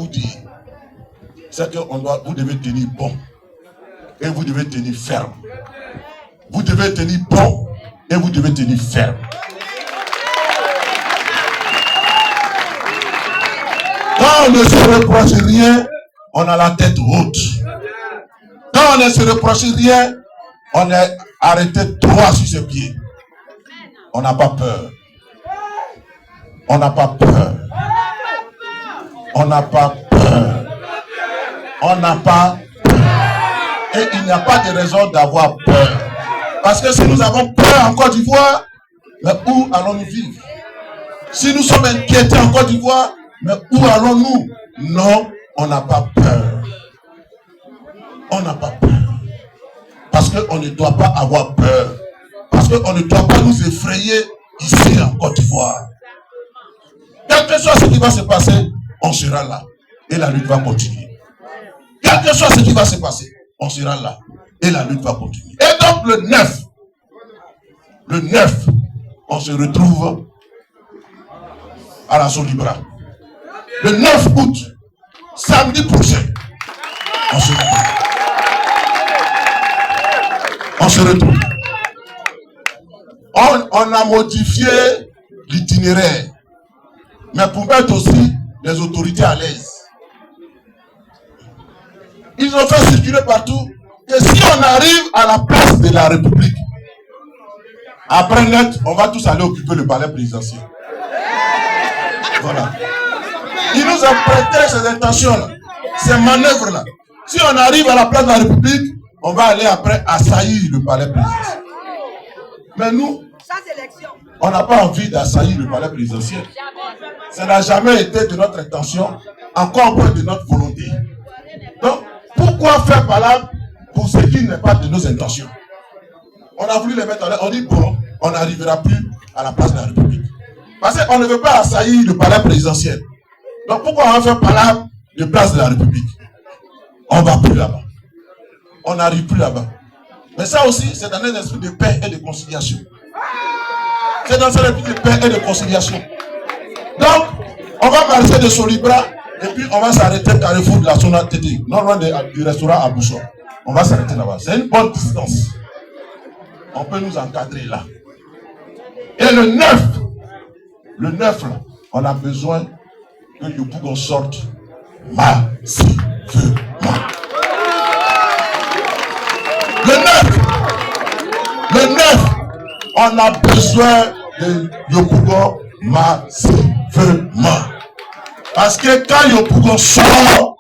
vous dire, c'est que vous devez tenir bon et vous devez tenir ferme. Vous devez tenir bon et vous devez tenir ferme. Quand on ne se reproche rien, on a la tête haute. Quand on ne se reproche rien, on est arrêté droit sur ses pieds. On n'a pas peur. On n'a pas peur. On n'a pas peur. On n'a pas peur. Et il n'y a pas de raison d'avoir peur. Parce que si nous avons peur en Côte d'Ivoire, mais où allons-nous vivre? Si nous sommes inquiétés en Côte d'Ivoire, mais où allons-nous? Non, on n'a pas peur. On n'a pas peur. Parce qu'on ne doit pas avoir peur. Parce qu'on ne doit pas nous effrayer ici en Côte d'Ivoire. Quel que soit ce qui va se passer, on sera là. Et la lutte va continuer. Quel que soit ce qui va se passer, on sera là. Et la lutte va continuer. Et donc le 9, on se retrouve à la Solibra. Le 9 août, samedi prochain, on se retrouve. On se retrouve. On a modifié l'itinéraire, mais pour mettre aussi les autorités à l'aise. Ils ont fait circuler partout. Et si on arrive à la place de la République, après net, on va tous aller occuper le palais présidentiel. Voilà. Ils nous ont prêté ces intentions-là, ces manœuvres-là. Si on arrive à la place de la République, on va aller après assaillir le palais présidentiel. Mais nous, on n'a pas envie d'assaillir le palais présidentiel. Ça n'a jamais été de notre intention, encore moins de notre volonté. Donc, pourquoi faire par là pour ce qui n'est pas de nos intentions? On a voulu les mettre en l'air. On dit, bon, on n'arrivera plus à la place de la République. Parce qu'on ne veut pas assaillir le palais présidentiel. Donc, pourquoi on va faire par là de place de la République? On ne va plus là-bas. On n'arrive plus là-bas. Mais ça aussi, c'est dans un esprit de paix et de conciliation. C'est dans un esprit de paix et de conciliation. Donc, on va marcher de Solibra et puis on va s'arrêter au carrefour de la Sona Tété, non loin du restaurant à Bouchon. On va s'arrêter là-bas. C'est une bonne distance. On peut nous encadrer là. Et le 9 là, on a besoin que Yopougon sorte massivement. Le 9, on a besoin de Yopougon massivement. Parce que quand Yopougon sort,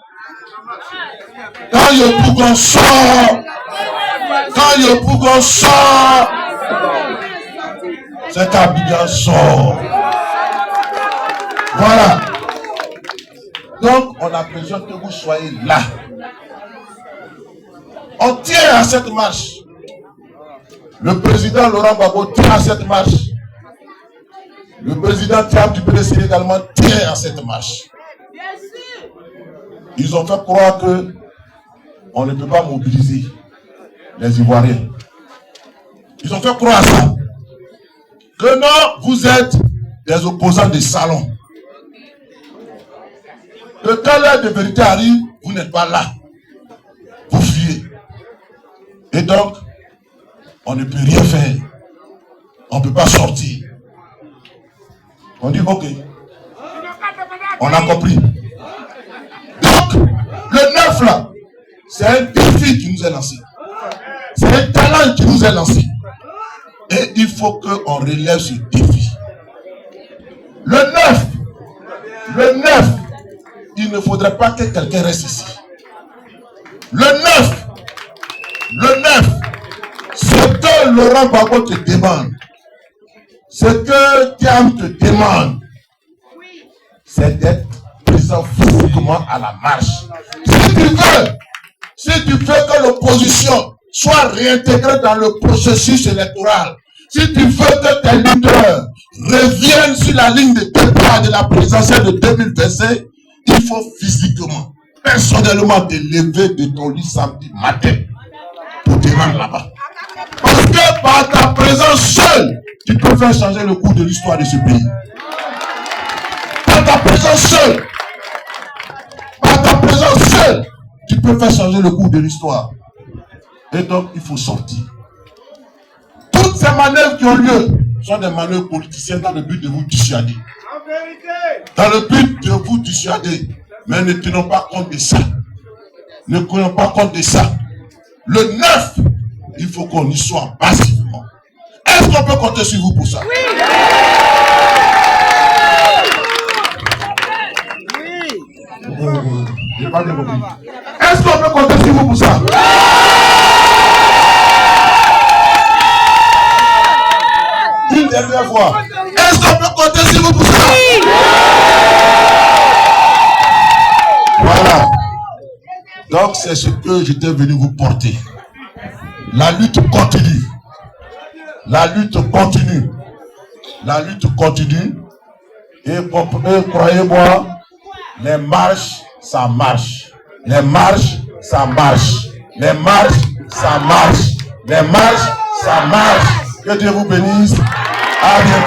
c'est qu'Abidjan sort. Voilà. Donc, on a besoin que vous soyez là. On tient à cette marche. Le président Laurent Gbagbo tient à cette marche. Le président Thiam du PDC également tient à cette marche. Ils ont fait croire que on ne peut pas mobiliser les Ivoiriens. Ils ont fait croire à ça. Que non, vous êtes des opposants de salon. Que quand l'heure de vérité arrive, vous n'êtes pas là. Vous fuyez. Et donc, on ne peut rien faire. On ne peut pas sortir. On dit, ok. On a compris. Donc, le 9 là, c'est un défi qui nous est lancé. C'est un talent qui nous est lancé. Et il faut qu'on relève ce défi. Le 9, il ne faudrait pas que quelqu'un reste ici. Le 9, ce que Laurent Gbagbo te demande, ce que Thiam te demande, c'est d'être présent physiquement à la marche. Si tu veux que l'opposition soit réintégrée dans le processus électoral, si tu veux que tes leaders reviennent sur la ligne de départ de la présidentielle de 2025, il faut physiquement, personnellement te lever de ton lit samedi matin pour te rendre là-bas. Parce que par ta présence seule, tu peux faire changer le cours de l'histoire de ce pays. Par ta présence seule. seul qui peut faire changer le cours de l'histoire. Et donc, il faut sortir. Toutes ces manœuvres qui ont lieu sont des manœuvres politiciennes dans le but de vous dissuader. Dans le but de vous dissuader. Mais ne tenons pas compte de ça. Ne prenons pas compte de ça. Le 9, il faut qu'on y soit massivement. Est-ce qu'on peut compter sur vous pour ça? Oui. J'ai pas bien compris. Est-ce qu'on peut compter sur vous pour ça? Une dernière fois. Est-ce qu'on peut compter sur vous pour ça? Voilà. Donc c'est ce que j'étais venu vous porter. La lutte continue. La lutte continue. La lutte continue. Et croyez-moi, les marches, ça marche. Les marches, ça marche. Les marches, ça marche. Les marches, ça marche. Que Dieu vous bénisse. À bientôt.